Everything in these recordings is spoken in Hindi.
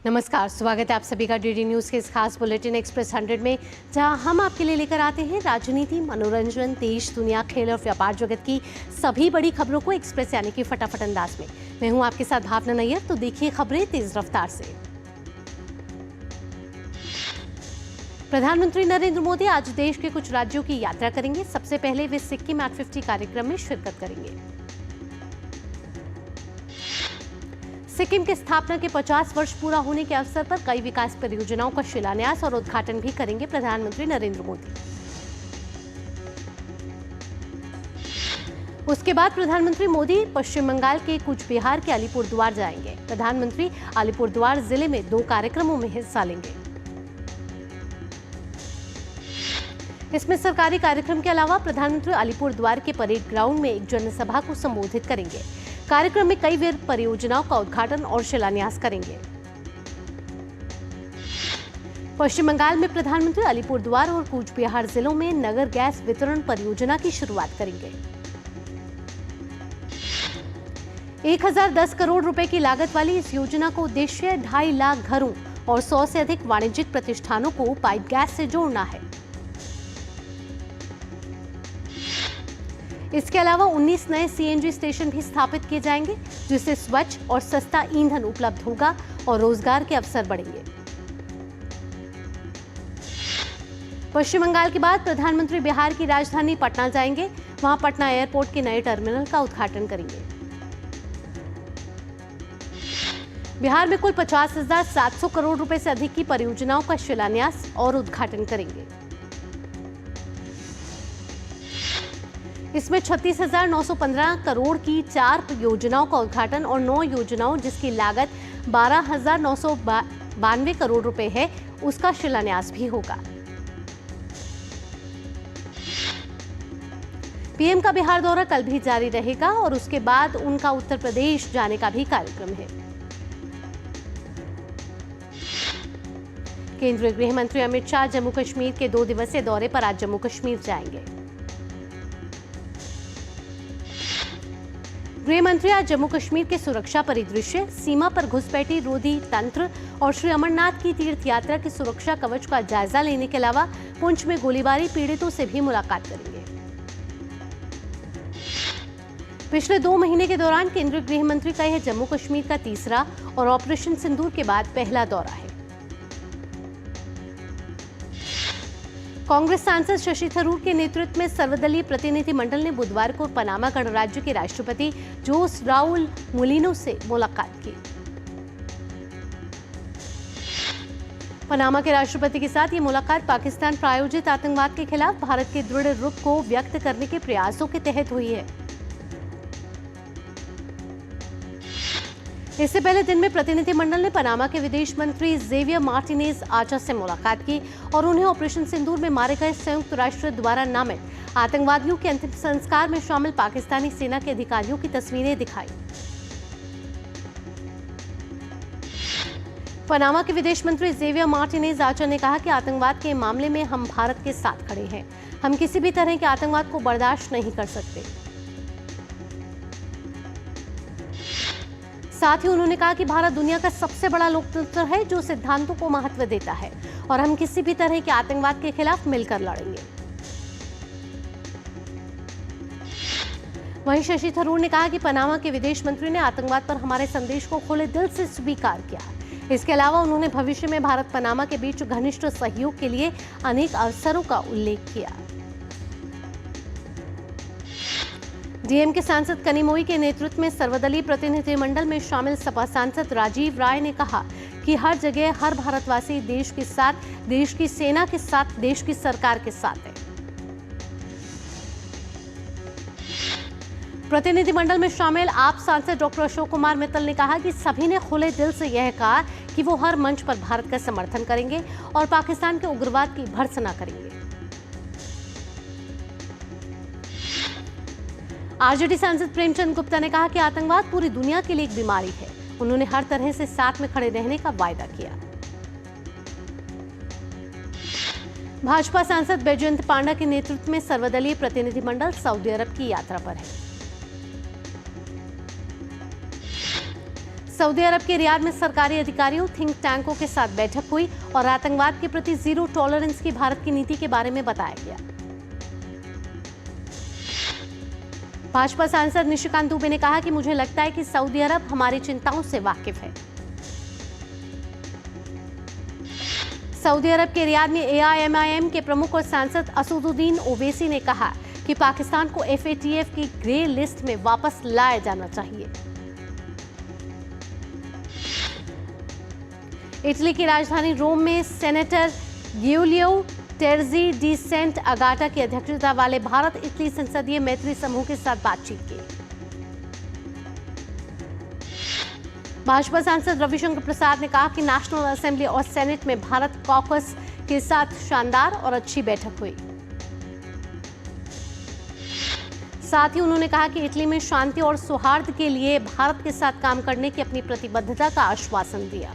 नमस्कार, स्वागत है आप सभी का डीडी न्यूज के इस खास बुलेटिन एक्सप्रेस 100 में, जहां हम आपके लिए लेकर आते हैं राजनीति, मनोरंजन, देश, दुनिया, खेल और व्यापार जगत की सभी बड़ी खबरों को एक्सप्रेस यानी कि फटाफट अंदाज में। मैं हूं आपके साथ भावना नैयर। तो देखिए खबरें तेज रफ्तार से। प्रधानमंत्री नरेंद्र मोदी आज देश के कुछ राज्यों की यात्रा करेंगे। सबसे पहले वे सिक्किम एट 50 कार्यक्रम में शिरकत करेंगे। सिक्किम की स्थापना के 50 वर्ष पूरा होने के अवसर पर कई विकास परियोजनाओं का शिलान्यास और उद्घाटन भी करेंगे प्रधानमंत्री नरेंद्र मोदी। उसके बाद प्रधानमंत्री मोदी पश्चिम बंगाल के कूच बिहार के अलीपुरद्वार जाएंगे। प्रधानमंत्री अलीपुरद्वार जिले में 2 कार्यक्रमों में हिस्सा लेंगे। इसमें सरकारी कार्यक्रम के अलावा प्रधानमंत्री अलीपुरद्वार के परेड ग्राउंड में एक जनसभा को संबोधित करेंगे। कार्यक्रम में कई परियोजनाओं का उद्घाटन और शिलान्यास करेंगे। पश्चिम बंगाल में प्रधानमंत्री अलीपुरद्वार और कूच बिहार जिलों में नगर गैस वितरण परियोजना की शुरुआत करेंगे। 1010 करोड़ रुपए की लागत वाली इस योजना का उद्देश्य 2.5 लाख घरों और 100 से अधिक वाणिज्यिक प्रतिष्ठानों को पाइप गैस से जोड़ना है। इसके अलावा 19 नए सीएनजी स्टेशन भी स्थापित किए जाएंगे, जिससे स्वच्छ और सस्ता ईंधन उपलब्ध होगा और रोजगार के अवसर बढ़ेंगे। पश्चिम बंगाल के बाद प्रधानमंत्री बिहार की राजधानी पटना जाएंगे। वहां पटना एयरपोर्ट के नए टर्मिनल का उद्घाटन करेंगे। बिहार में कुल 50,700 करोड़ रुपए से अधिक की परियोजनाओं का शिलान्यास और उद्घाटन करेंगे। इसमें 36,915 करोड़ की 4 योजनाओं का उद्घाटन और 9 योजनाओं जिसकी लागत 12,992 करोड़ रुपए है, उसका शिलान्यास भी होगा। पीएम का बिहार दौरा कल भी जारी रहेगा और उसके बाद उनका उत्तर प्रदेश जाने का भी कार्यक्रम है। केंद्रीय गृह मंत्री अमित शाह जम्मू कश्मीर के 2 दिवसीय दौरे पर आज जम्मू कश्मीर जाएंगे। गृह मंत्री आज जम्मू कश्मीर के सुरक्षा परिदृश्य, सीमा पर घुसपैठी रोधी तंत्र और श्री अमरनाथ की तीर्थ यात्रा की सुरक्षा कवच का जायजा लेने के अलावा पुंछ में गोलीबारी पीड़ितों से भी मुलाकात करेंगे। पिछले 2 महीने के दौरान केंद्रीय गृह मंत्री का यह जम्मू कश्मीर का तीसरा और ऑपरेशन सिंदूर के बाद पहला दौरा है। कांग्रेस सांसद शशि थरूर के नेतृत्व में सर्वदलीय प्रतिनिधिमंडल ने बुधवार को पनामा गणराज्य के राष्ट्रपति जोस राउल मुलिनो से मुलाकात की। पनामा के राष्ट्रपति के साथ ये मुलाकात पाकिस्तान प्रायोजित आतंकवाद के खिलाफ भारत के दृढ़ रुख को व्यक्त करने के प्रयासों के तहत हुई है। इससे पहले दिन में प्रतिनिधिमंडल ने पनामा के विदेश मंत्री जेवियर मार्टिनेज आचा से मुलाकात की और उन्हें ऑपरेशन सिंदूर में मारे गए संयुक्त राष्ट्र द्वारा नामित आतंकवादियों के अंतिम संस्कार में शामिल पाकिस्तानी सेना के अधिकारियों की तस्वीरें दिखाई। पनामा के विदेश मंत्री जेवियर मार्टिनेज आचा ने कहा कि आतंकवाद के मामले में हम भारत के साथ खड़े हैं। हम किसी भी तरह के आतंकवाद को बर्दाश्त नहीं कर सकते। साथ ही उन्होंने कहा कि भारत दुनिया का सबसे बड़ा लोकतंत्र है जो सिद्धांतों को महत्व देता है और हम किसी भी तरह के आतंकवाद के खिलाफ मिलकर लड़ेंगे। वहीं शशि थरूर ने कहा कि पनामा के विदेश मंत्री ने आतंकवाद पर हमारे संदेश को खुले दिल से स्वीकार किया। इसके अलावा उन्होंने भविष्य में भारत पनामा के बीच घनिष्ठ सहयोग के लिए अनेक अवसरों का उल्लेख किया। डीएम के सांसद कनिमोई के नेतृत्व में सर्वदलीय प्रतिनिधिमंडल में शामिल सपा सांसद राजीव राय ने कहा कि हर जगह हर भारतवासी देश के साथ, देश की सेना के साथ, देश की सरकार के साथ है। प्रतिनिधिमंडल में शामिल आप सांसद डॉक्टर अशोक कुमार मित्तल ने कहा कि सभी ने खुले दिल से यह कहा कि वो हर मंच पर भारत का समर्थन करेंगे और पाकिस्तान के उग्रवाद की भर्त्सना करेंगे। आरजेडी सांसद प्रेमचंद गुप्ता ने कहा कि आतंकवाद पूरी दुनिया के लिए एक बीमारी है। उन्होंने हर तरह से साथ में खड़े रहने का वायदा किया। भाजपा सांसद बैजयंत पांडा के नेतृत्व में सर्वदलीय प्रतिनिधिमंडल सऊदी अरब की यात्रा पर है। सऊदी अरब के रियाद में सरकारी अधिकारियों, थिंक टैंकों के साथ बैठक हुई और आतंकवाद के प्रति जीरो टॉलरेंस की भारत की नीति के बारे में बताया गया। भाजपा सांसद निशिकांत दुबे ने कहा कि मुझे लगता है कि सऊदी अरब हमारी चिंताओं से वाकिफ है। सऊदी अरब के रियाद में AIMIM के प्रमुख और सांसद असदुद्दीन ओवैसी ने कहा कि पाकिस्तान को FATF की ग्रे लिस्ट में वापस लाया जाना चाहिए। इटली की राजधानी रोम में सेनेटर गिउलियो टेर्जी डी सेंट अगाटा की अध्यक्षता वाले भारत इटली संसदीय मैत्री समूह के साथ बातचीत की। भाजपा सांसद रविशंकर प्रसाद ने कहा कि नेशनल असेंबली और सेनेट में भारत कॉकस के साथ शानदार और अच्छी बैठक हुई। साथ ही उन्होंने कहा कि इटली में शांति और सौहार्द के लिए भारत के साथ काम करने की अपनी प्रतिबद्धता का आश्वासन दिया।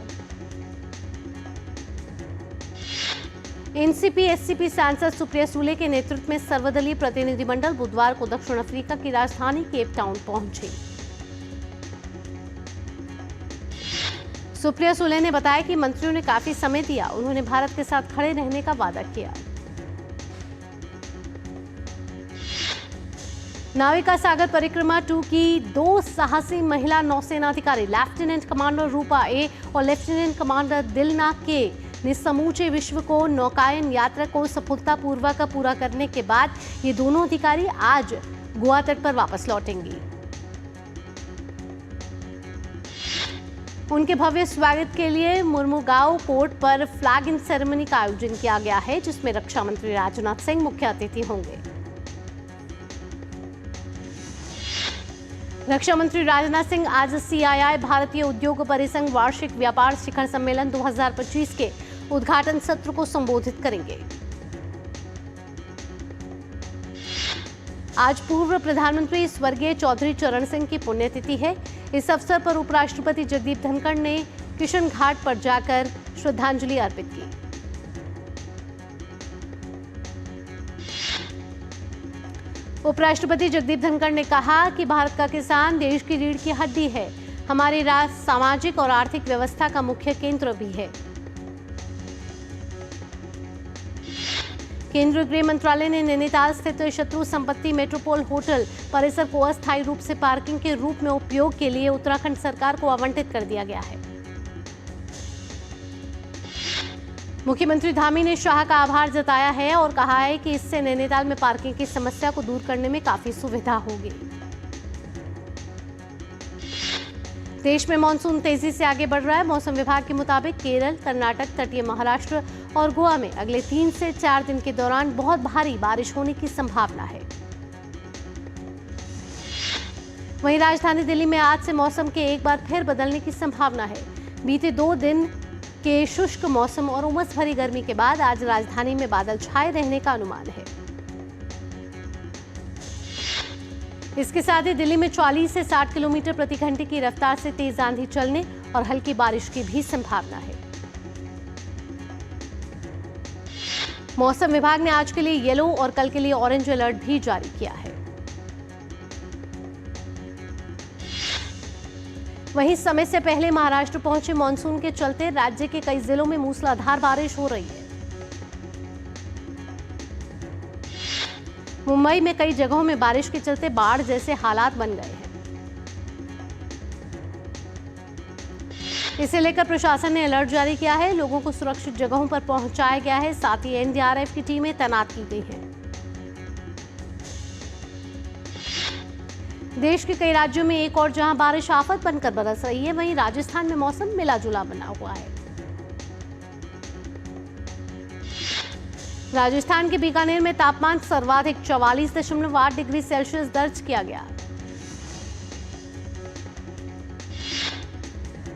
NCP-SCP सांसद सुप्रिया सूले के नेतृत्व में सर्वदलीय प्रतिनिधिमंडल बुधवार को दक्षिण अफ्रीका की राजधानी केप टाउन पहुंची। सुप्रिया सूले ने बताया कि मंत्रियों ने काफी समय दिया, उन्होंने भारत के साथ खड़े रहने का वादा किया। नाविका सागर परिक्रमा 2 की 2 साहसी महिला नौसेना अधिकारी लेफ्टिनेंट कमांडर रूपा ए और लेफ्टिनेंट कमांडर दिलना के ने समूचे विश्व को नौकायन यात्रा को सफलतापूर्वक पूरा करने के बाद ये दोनों अधिकारी आज गोवा तट पर वापस लौटेंगी। उनके भव्य स्वागत के लिए मुर्मुगांव पोर्ट पर फ्लैग इन सेरेमनी का आयोजन किया गया है, जिसमें रक्षा मंत्री राजनाथ सिंह मुख्य अतिथि होंगे। रक्षा मंत्री राजनाथ सिंह आज CII भारतीय उद्योग परिसंघ वार्षिक व्यापार शिखर सम्मेलन 2025 के उद्घाटन सत्र को संबोधित करेंगे। आज पूर्व प्रधानमंत्री स्वर्गीय चौधरी चरण सिंह की पुण्यतिथि है। इस अवसर पर उपराष्ट्रपति जगदीप धनखड़ ने किशन घाट पर जाकर श्रद्धांजलि अर्पित की। उपराष्ट्रपति जगदीप धनखड़ ने कहा कि भारत का किसान देश की रीढ़ की हड्डी है, हमारी राष्ट्र सामाजिक और आर्थिक व्यवस्था का मुख्य केंद्र भी है। केंद्रीय गृह मंत्रालय ने नैनीताल स्थित शत्रु संपत्ति मेट्रोपोल होटल परिसर को अस्थायी रूप से पार्किंग के रूप में उपयोग के लिए उत्तराखंड सरकार को आवंटित कर दिया गया है। मुख्यमंत्री धामी ने शाह का आभार जताया है और कहा है कि इससे नैनीताल में पार्किंग की समस्या को दूर करने में काफी सुविधा होगी। देश में मानसून तेजी से आगे बढ़ रहा है। मौसम विभाग के मुताबिक केरल, कर्नाटक, तटीय महाराष्ट्र और गोवा में अगले 3 से 4 दिन के दौरान बहुत भारी बारिश होने की संभावना है। वहीं राजधानी दिल्ली में आज से मौसम के एक बार फिर बदलने की संभावना है। बीते 2 दिन के शुष्क मौसम और उमस भरी गर्मी के बाद आज राजधानी में बादल छाए रहने का अनुमान है। इसके साथ ही दिल्ली में 40 से 60 किलोमीटर प्रति घंटे की रफ्तार से तेज आंधी चलने और हल्की बारिश की भी संभावना है। मौसम विभाग ने आज के लिए येलो और कल के लिए ऑरेंज अलर्ट भी जारी किया है। वहीं समय से पहले महाराष्ट्र पहुंचे मानसून के चलते राज्य के कई जिलों में मूसलाधार बारिश हो रही है। मुंबई में कई जगहों में बारिश के चलते बाढ़ जैसे हालात बन गए हैं। इसे लेकर प्रशासन ने अलर्ट जारी किया है। लोगों को सुरक्षित जगहों पर पहुंचाया गया है। साथ ही NDRF की टीमें तैनात की गई हैं। देश के कई राज्यों में एक और जहां बारिश आफत बनकर बरस रही है, वहीं राजस्थान में मौसम मिला जुला बना हुआ है। राजस्थान के बीकानेर में तापमान सर्वाधिक 44.8 डिग्री सेल्सियस दर्ज किया गया।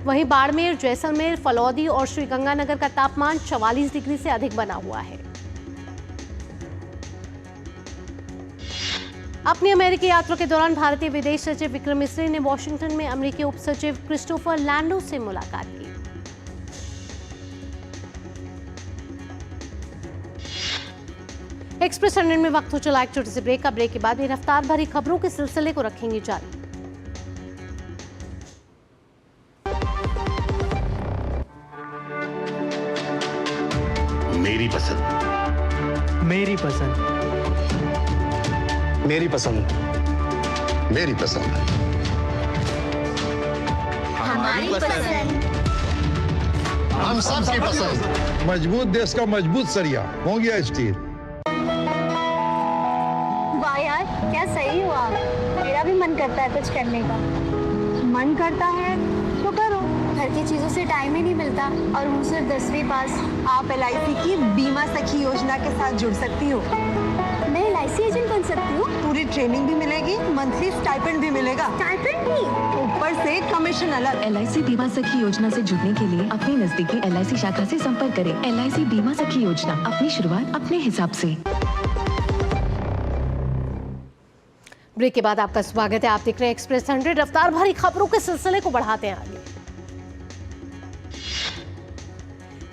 वहीं बाड़मेर, जैसलमेर, फलौदी और श्रीगंगानगर का तापमान 44 डिग्री से अधिक बना हुआ है। अपनी अमेरिकी यात्रा के दौरान भारतीय विदेश सचिव विक्रम मिस्री ने वॉशिंगटन में अमेरिकी उप सचिव क्रिस्टोफर लैंडो से मुलाकात की। एक्सप्रेस 100 में वक्त हो चला एक छोटे से ब्रेक का। ब्रेक के बाद ये रफ्तार भरी खबरों के सिलसिले को रखेंगे जारी। पसंद। मेरी पसंद। मेरी पसंद। हमारी पसंद। हम सबकी पसंद। मजबूत देश का मजबूत सरिया हो गया स्टील। वाह यार, क्या सही हो आप। मेरा भी मन करता है कुछ करने का। मन करता है तो करो। घर की चीजों से टाइम ही नहीं मिलता और हूँ सिर्फ 10वीं पास। आप LIC की बीमा सखी योजना के साथ जुड़ सकती हो। मैं LIC एजेंट बन सकती हूँ। पूरी ट्रेनिंग भी मिलेगी, मंथली स्टाइपेंड भी मिलेगा, स्टाइपेंड भी, ऊपर से कमीशन अलग। LIC बीमा सखी योजना से जुड़ने के लिए अपनी नजदीकी LIC शाखा से संपर्क करें। LIC बीमा सखी योजना, अपनी शुरुआत अपने हिसाब से। ब्रेक के बाद आपका स्वागत है। आप देख रहे हैं एक्सप्रेस 100। रफ्तार भरी खबरों के सिलसिले को बढ़ाते हैं आगे।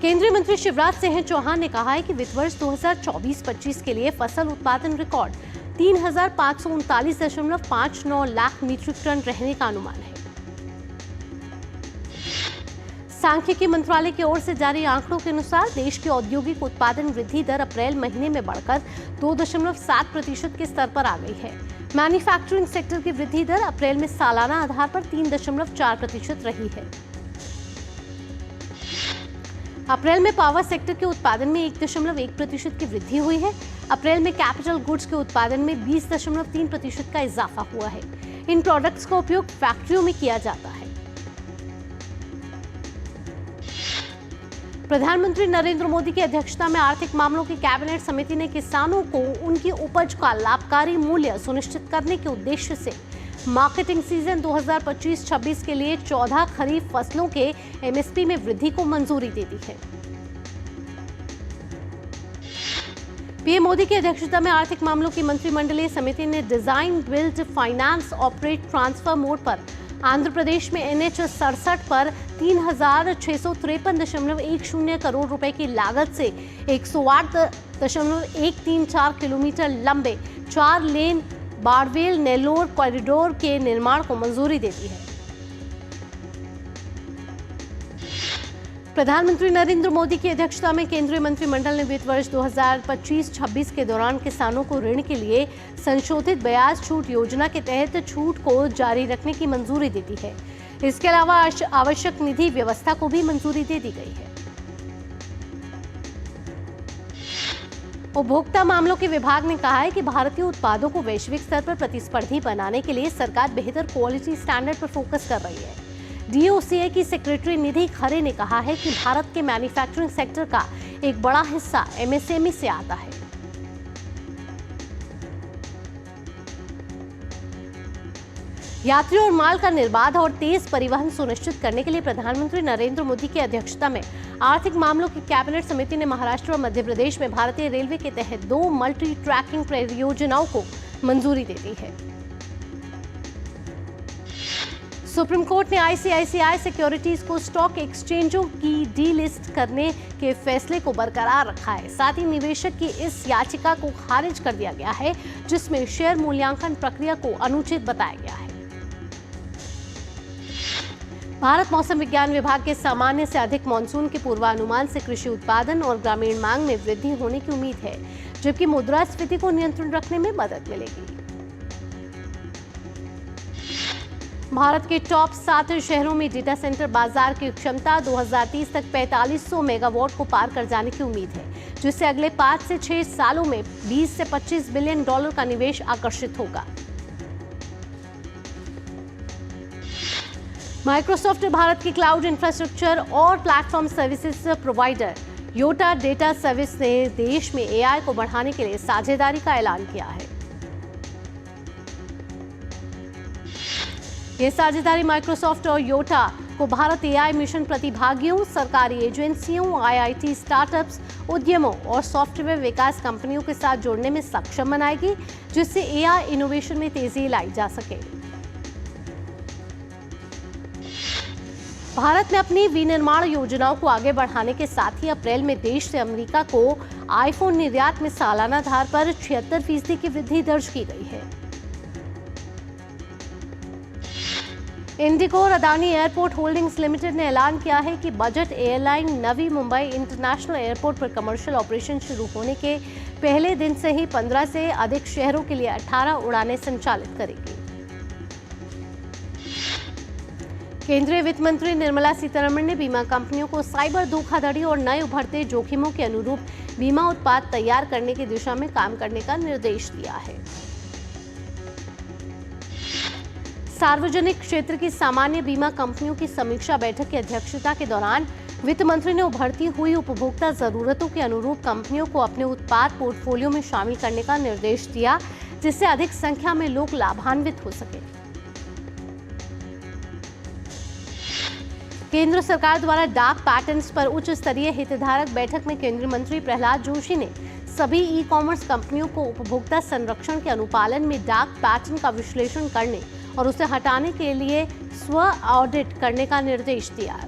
केंद्रीय मंत्री शिवराज सिंह चौहान ने कहा है कि वित्त वर्ष 2024-25 के लिए फसल उत्पादन रिकॉर्ड 3,539.59 लाख मीट्रिक टन रहने का अनुमान है। सांख्यिकी मंत्रालय की ओर से जारी आंकड़ों के अनुसार देश की औद्योगिक उत्पादन वृद्धि दर अप्रैल महीने में बढ़कर 2.7% के स्तर पर आ गई है। मैन्युफैक्चरिंग सेक्टर की वृद्धि दर अप्रैल में सालाना आधार पर 3.4% रही है। अप्रैल में पावर सेक्टर के उत्पादन में 1.1% की वृद्धि हुई है। अप्रैल में कैपिटल गुड्स के उत्पादन में 20.3% का इजाफा हुआ है। इन प्रोडक्ट्स का उपयोग फैक्ट्रियों में किया जाता है। प्रधानमंत्री नरेंद्र मोदी की अध्यक्षता में आर्थिक मामलों की कैबिनेट समिति ने किसानों को उनकी उपज का लाभकारी मूल्य सुनिश्चित करने के उद्देश्य से मार्केटिंग सीजन 2025-26 के लिए 14 खरीफ फसलों के MSP में वृद्धि को मंजूरी दे दी है। पीएम मोदी की अध्यक्षता में आर्थिक मामलों की मंत्रिमंडलीय समिति ने design build finance operate transfer mode पर आंध्र प्रदेश में NH 67 पर 3,653.10 करोड़ रुपए की लागत से 108.134 किलोमीटर लंबे 4 लेन बाड़मेर नेल्लोर कॉरिडोर के निर्माण को मंजूरी दे दी है। प्रधानमंत्री नरेंद्र मोदी की अध्यक्षता में केंद्रीय मंत्रिमंडल ने वित्त वर्ष 2025-26 के दौरान किसानों को ऋण के लिए संशोधित ब्याज छूट योजना के तहत छूट को जारी रखने की मंजूरी दे दी है। इसके अलावा आवश्यक निधि व्यवस्था को भी मंजूरी दे दी गई है। उपभोक्ता मामलों के विभाग ने कहा है कि भारतीय उत्पादों को वैश्विक स्तर पर प्रतिस्पर्धी बनाने के लिए सरकार बेहतर क्वालिटी स्टैंडर्ड पर फोकस कर रही है। DOCA की सेक्रेटरी निधि खरे ने कहा है कि भारत के मैन्युफैक्चरिंग सेक्टर का एक बड़ा हिस्सा MSME से आता है। यात्रियों और माल का निर्बाध और तेज परिवहन सुनिश्चित करने के लिए प्रधानमंत्री नरेंद्र मोदी की अध्यक्षता में आर्थिक मामलों की कैबिनेट समिति ने महाराष्ट्र और मध्य प्रदेश में भारतीय रेलवे के तहत 2 मल्टी ट्रैकिंग परियोजनाओं को मंजूरी दे दी है। सुप्रीम कोर्ट ने ICICI सिक्योरिटीज को स्टॉक एक्सचेंजों की डीलिस्ट करने के फैसले को बरकरार रखा है। साथ ही निवेशक की इस याचिका को खारिज कर दिया गया है जिसमें शेयर मूल्यांकन प्रक्रिया को अनुचित बताया गया है। भारत मौसम विज्ञान विभाग के सामान्य से अधिक मानसून के पूर्वानुमान से कृषि उत्पादन और ग्रामीण मांग में वृद्धि होने की उम्मीद है, जबकि मुद्रास्फीति को नियंत्रण रखने में मदद मिलेगी। भारत के टॉप 7 शहरों में डेटा सेंटर बाजार की क्षमता 2030 तक 4500 मेगावाट को पार कर जाने की उम्मीद है, जिससे अगले 5 से 6 सालों में 20 से 25 बिलियन डॉलर का निवेश आकर्षित होगा। माइक्रोसॉफ्ट भारत की क्लाउड इंफ्रास्ट्रक्चर और platform services provider Yotta data service ने देश में AI को बढ़ाने के लिए साझेदारी का ऐलान किया है। ये साझेदारी माइक्रोसॉफ्ट और योटा को भारत AI मिशन प्रतिभागियों, सरकारी एजेंसियों, IIT स्टार्टअप्स, उद्यमों और सॉफ्टवेयर विकास कंपनियों के साथ जोड़ने में सक्षम बनाएगी, जिससे AI इनोवेशन में तेजी लाई जा सके। भारत ने अपनी विनिर्माण योजनाओं को आगे बढ़ाने के साथ ही अप्रैल में देश से अमेरिका को आईफोन निर्यात में सालाना आधार पर 76% की वृद्धि दर्ज की गई है। इंडिगो और अदानी एयरपोर्ट होल्डिंग्स लिमिटेड ने ऐलान किया है कि budget airline Navi Mumbai international airport पर कमर्शियल ऑपरेशन शुरू होने के पहले दिन से ही 15 से अधिक शहरों के लिए 18 उड़ानें संचालित करेगी। केंद्रीय वित्त मंत्री निर्मला सीतारमण ने बीमा कंपनियों को साइबर धोखाधड़ी और नए उभरते जोखिमों के अनुरूप बीमा उत्पाद तैयार करने की दिशा में काम करने का निर्देश दिया है। सार्वजनिक क्षेत्र की सामान्य बीमा कंपनियों की समीक्षा बैठक की अध्यक्षता के दौरान वित्त मंत्री ने उभरती हुई उपभोक्ता जरूरतों के अनुरूप कंपनियों को अपने उत्पाद पोर्टफोलियो में शामिल करने का निर्देश दिया, जिससे अधिक संख्या में लोग लाभान्वित हो सके। केंद्र सरकार द्वारा डाक पैटर्न्स पर उच्च स्तरीय हितधारक बैठक में केंद्रीय मंत्री प्रहलाद जोशी ने सभी ई कॉमर्स कंपनियों को उपभोक्ता संरक्षण के अनुपालन में डाक पैटर्न का विश्लेषण करने और उसे हटाने के लिए स्व ऑडिट करने का निर्देश दिया।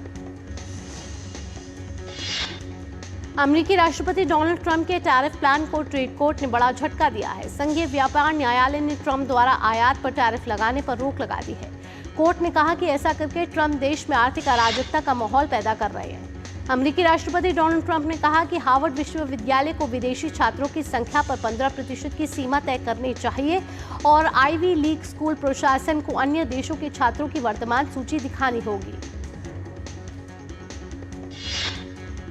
अमेरिकी राष्ट्रपति डोनाल्ड ट्रंप के टैरिफ प्लान को ट्रेड कोर्ट ने बड़ा झटका दिया है। संघीय व्यापार न्यायालय ने ट्रंप द्वारा आयात पर टैरिफ लगाने पर रोक लगा दी है। कोर्ट ने कहा कि ऐसा करके ट्रंप देश में आर्थिक अराजकता का माहौल पैदा कर रहे हैं। अमेरिकी राष्ट्रपति डोनाल्ड ट्रंप ने कहा कि हार्वर्ड विश्वविद्यालय को विदेशी छात्रों की संख्या पर 15% की सीमा तय करनी चाहिए और आईवी लीग स्कूल प्रशासन को अन्य देशों के छात्रों की वर्तमान सूची दिखानी होगी।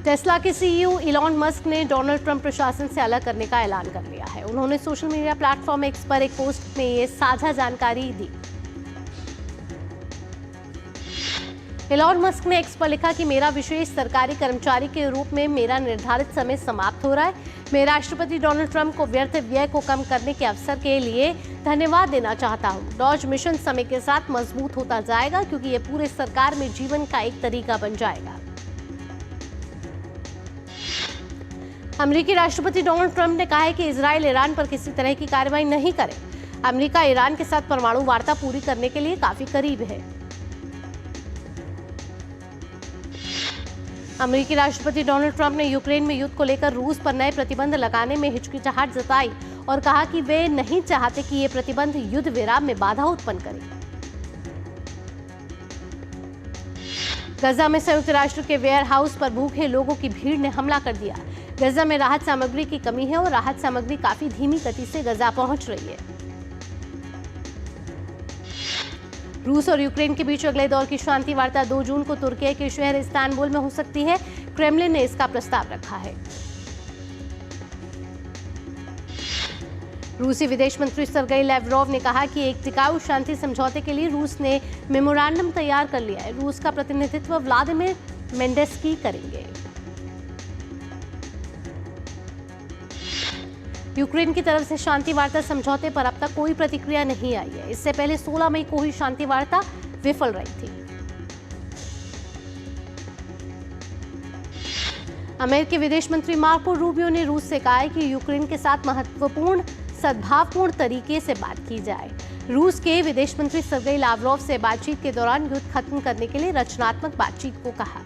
टेस्ला के सीईओ इलॉन मस्क ने डोनाल्ड ट्रंप प्रशासन से अलग करने का ऐलान कर लिया है। उन्होंने सोशल मीडिया प्लेटफॉर्म एक्स पर एक पोस्ट में ये साझा जानकारी दी। इलॉन मस्क ने एक्स पर लिखा कि मेरा विशेष सरकारी कर्मचारी के रूप में मेरा निर्धारित समय समाप्त हो रहा है। मैं राष्ट्रपति डोनाल्ड ट्रंप को व्यर्थ व्यय को कम करने के अवसर के लिए धन्यवाद देना चाहता हूं। डॉज मिशन समय के साथ मजबूत होता जाएगा क्योंकि ये पूरे सरकार में जीवन का एक तरीका बन जाएगा। अमेरिकी राष्ट्रपति डोनाल्ड ट्रंप ने कहा है कि इजराइल ईरान पर किसी तरह की कार्रवाई नहीं करे। अमेरिका ईरान के साथ परमाणु वार्ता पूरी करने के लिए काफी करीब है। अमेरिकी राष्ट्रपति डोनाल्ड ट्रंप ने यूक्रेन में युद्ध को लेकर रूस पर नए प्रतिबंध लगाने में हिचकिचाहट जताई और कहा कि वे नहीं चाहते कि ये प्रतिबंध युद्ध विराम में बाधा उत्पन्न करें। गजा में संयुक्त राष्ट्र के वेयर हाउस पर भूखे लोगों की भीड़ ने हमला कर दिया। गजा में राहत सामग्री की कमी है और राहत सामग्री काफी धीमी गति से गजा पहुंच रही है। रूस और यूक्रेन के बीच अगले दौर की शांति वार्ता 2 जून को तुर्की के शहर इस्तांबुल में हो सकती है। क्रेमलिन ने इसका प्रस्ताव रखा है। रूसी विदेश मंत्री सर्गेई लैवरोव ने कहा कि एक टिकाऊ शांति समझौते के लिए रूस ने मेमोरेंडम तैयार कर लिया है। रूस का प्रतिनिधित्व व्लादिमीर मेंडेस्की करेंगे। यूक्रेन की तरफ से शांति वार्ता समझौते पर अब तक कोई प्रतिक्रिया नहीं आई है। इससे पहले 16 मई को ही शांति वार्ता विफल रही थी। अमेरिकी विदेश मंत्री मार्को रूबियो ने रूस से कहा है कि यूक्रेन के साथ महत्वपूर्ण सद्भावपूर्ण तरीके से बात की जाए। रूस के विदेश मंत्री सर्गेई लावरोव से बातचीत के दौरान युद्ध खत्म करने के लिए रचनात्मक बातचीत को कहा।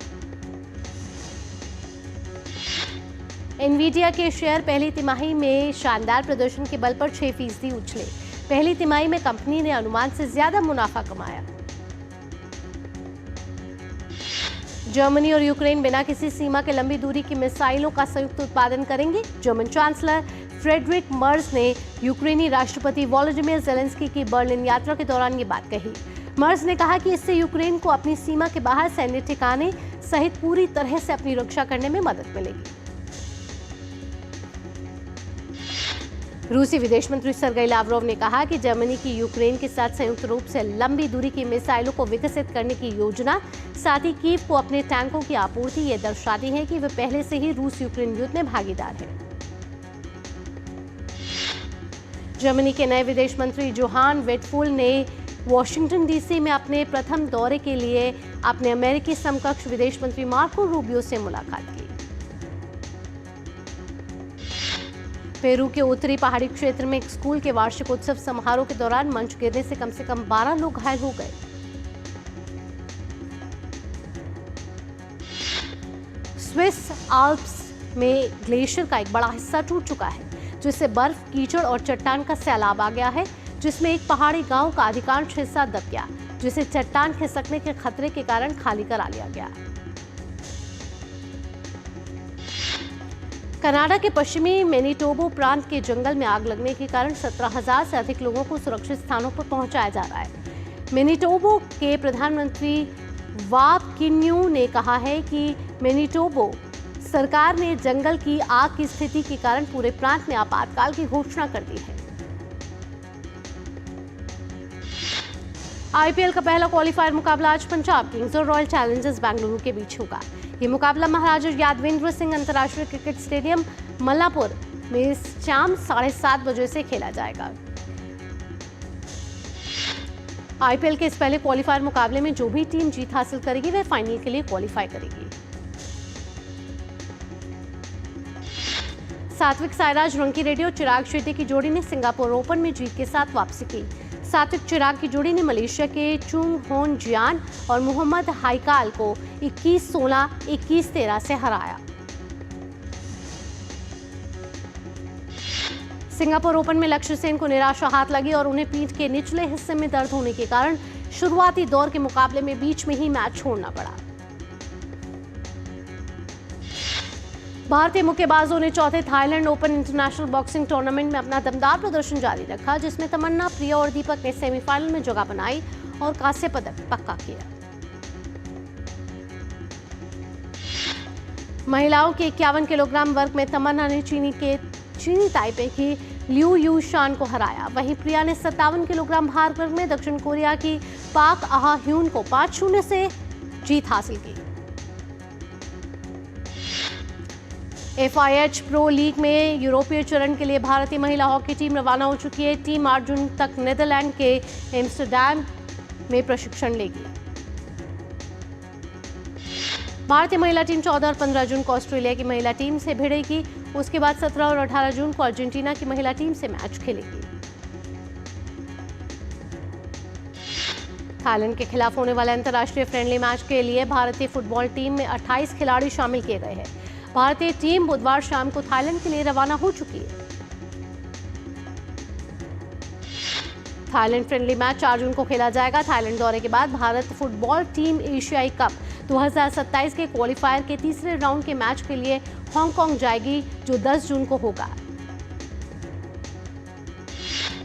एनवीडिया के शेयर पहली तिमाही में शानदार प्रदर्शन के बल पर 6% उछले। पहली तिमाही में कंपनी ने अनुमान से ज्यादा मुनाफा कमाया। जर्मनी और यूक्रेन बिना किसी सीमा के लंबी दूरी की मिसाइलों का संयुक्त उत्पादन करेंगे। जर्मन चांसलर फ्रेडरिक मर्ज ने यूक्रेनी राष्ट्रपति वोलोदिमीर ज़ेलेंस्की की बर्लिन यात्रा के दौरान ये बात कही। मर्ज ने कहा कि इससे यूक्रेन को अपनी सीमा के बाहर सैन्य ठिकाने सहित पूरी तरह से अपनी रक्षा करने में मदद मिलेगी। रूसी विदेश मंत्री सर्गेई लावरोव ने कहा कि जर्मनी की यूक्रेन के साथ संयुक्त रूप से लंबी दूरी की मिसाइलों को विकसित करने की योजना, साथ ही कीव को अपने टैंकों की आपूर्ति ये दर्शाती है कि वे पहले से ही रूस यूक्रेन युद्ध में भागीदार हैं। जर्मनी के नए विदेश मंत्री जोहान वेटफुल ने वॉशिंगटन डीसी में अपने प्रथम दौरे के लिए अपने अमेरिकी समकक्ष विदेश मंत्री मार्को रूबियो से मुलाकात की। पेरू के उत्तरी पहाड़ी क्षेत्र में एक स्कूल के वार्षिक उत्सव समारोह के दौरान मंच गिरने से कम 12 लोग घायल हो गए। स्विस आल्प्स में ग्लेशियर का एक बड़ा हिस्सा टूट चुका है, जिससे बर्फ, कीचड़ और चट्टान का सैलाब आ गया है, जिसमें एक पहाड़ी गांव का अधिकांश हिस्सा दब गया, जिसे चट्टान खिसकने के खतरे के कारण खाली करा लिया गया। कनाडा के पश्चिमी मैनिटोबा प्रांत के जंगल में आग लगने के कारण 17,000 से अधिक लोगों को सुरक्षित स्थानों पर पहुंचाया जा रहा है। मैनिटोबा के प्रधानमंत्री वाब किन्यू ने कहा है कि मैनिटोबा सरकार ने जंगल की आग की स्थिति के कारण पूरे प्रांत में आपातकाल की घोषणा कर दी है। आईपीएल का पहला क्वालिफायर मुकाबला आज पंजाब किंग्स और रॉयल चैलेंजर्स बेंगलुरु के बीच होगा। ये मुकाबला महाराजा यादवेंद्र सिंह अंतर्राष्ट्रीय क्रिकेट स्टेडियम मल्लापुर में शाम 7:30 बजे से खेला जाएगा। आईपीएल के इस पहले क्वालिफायर मुकाबले में जो भी टीम जीत हासिल करेगी वह फाइनल के लिए क्वालिफाई करेगी। सात्विक साईराज रंकीरेड्डी और चिराग शेट्टी की जोड़ी ने सिंगापुर ओपन में जीत के साथ वापसी की। सात्विक चिराग की जोड़ी ने मलेशिया के चुंग होन जियान और मोहम्मद हाइकाल को 21-16, 21-13 से हराया। सिंगापुर ओपन में लक्ष्य सेन को निराशा हाथ लगी और उन्हें पीठ के निचले हिस्से में दर्द होने के कारण शुरुआती दौर के मुकाबले में बीच में ही मैच छोड़ना पड़ा। भारतीय मुक्केबाजों ने चौथे Thailand open international boxing tournament में अपना दमदार प्रदर्शन जारी रखा, जिसमें तमन्ना, प्रिया और दीपक ने सेमीफाइनल में जगह बनाई और कांस्य पदक पक्का किया। महिलाओं के 51 किलोग्राम वर्ग में तमन्ना ने चीनी ताइपे की लिu यूशान को हराया। वहीं प्रिया ने 57 किलोग्राम भार वर्ग में दक्षिण कोरिया की पाक आहा ह्यून को 5-0 से जीत हासिल की। FIH प्रो लीग में यूरोपीय चरण के लिए भारतीय महिला हॉकी टीम रवाना हो चुकी है। टीम 8 जून तक नीदरलैंड के एम्स्टर्डम में प्रशिक्षण लेगी। भारतीय महिला टीम 14 और 15 जून को ऑस्ट्रेलिया की महिला टीम से भिड़ेगी। उसके बाद 17 और 18 जून को अर्जेंटीना की महिला टीम से मैच खेलेगी। थाईलैंड के खिलाफ होने वाले अंतर्राष्ट्रीय फ्रेंडली मैच के लिए भारतीय फुटबॉल टीम में 28 खिलाड़ी शामिल किए गए हैं। भारतीय टीम बुधवार शाम को थाईलैंड के लिए रवाना हो चुकी है। थाईलैंड फ्रेंडली मैच 4 जून को खेला जाएगा। थाईलैंड दौरे के बाद भारत फुटबॉल टीम एशियाई कप 2027 के क्वालिफायर के तीसरे राउंड के मैच के लिए हांगकांग जाएगी, जो 10 जून को होगा।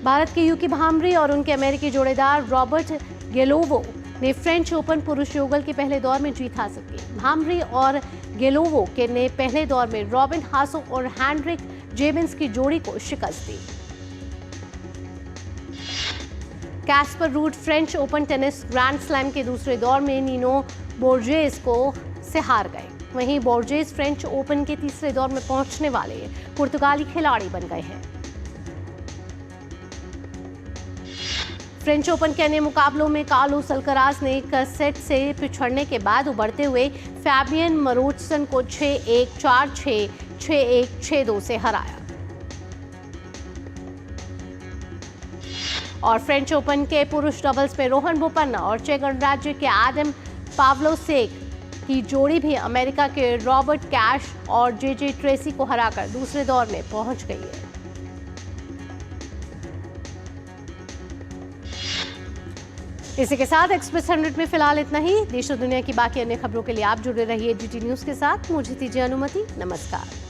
भारत के यूकी भामरी और उनके अमेरिकी जोड़ेदार रॉबर्ट गेलोवो ने फ्रेंच ओपन पुरुष युगल के पहले दौर में जीत हासिल की। भामरी और गेलोवो के ने पहले दौर में रॉबिन हासो और हैंड्रिक जेबिन्स की जोड़ी को शिकस्त दी। Casper Ruud French Open tennis grand slam के दूसरे दौर में नीनो बोर्जेस से हार गए। वहीं बोर्जेस फ्रेंच ओपन के तीसरे दौर में पहुंचने वाले पुर्तगाली खिलाड़ी बन गए हैं। फ्रेंच ओपन के अन्य मुकाबलों में कार्लोस अल्कराज ने एक सेट से पिछड़ने के बाद उभरते हुए फैबियन मरोचसन को 6-1, 4-6, 6-1, 6-2 से हराया। और फ्रेंच ओपन के पुरुष डबल्स में रोहन बोपन्ना और चेक गणराज्य के एडम पाव्लोसेक की जोड़ी भी अमेरिका के रॉबर्ट कैश और जे ट्रेसी को हराकर दूसरे दौर में पहुंच गई है। इसी के साथ एक्सप्रेस 100 में फिलहाल इतना ही। देश और दुनिया की बाकी अन्य खबरों के लिए आप जुड़े रहिए GT न्यूज के साथ। मुझे दीजिए अनुमति। नमस्कार।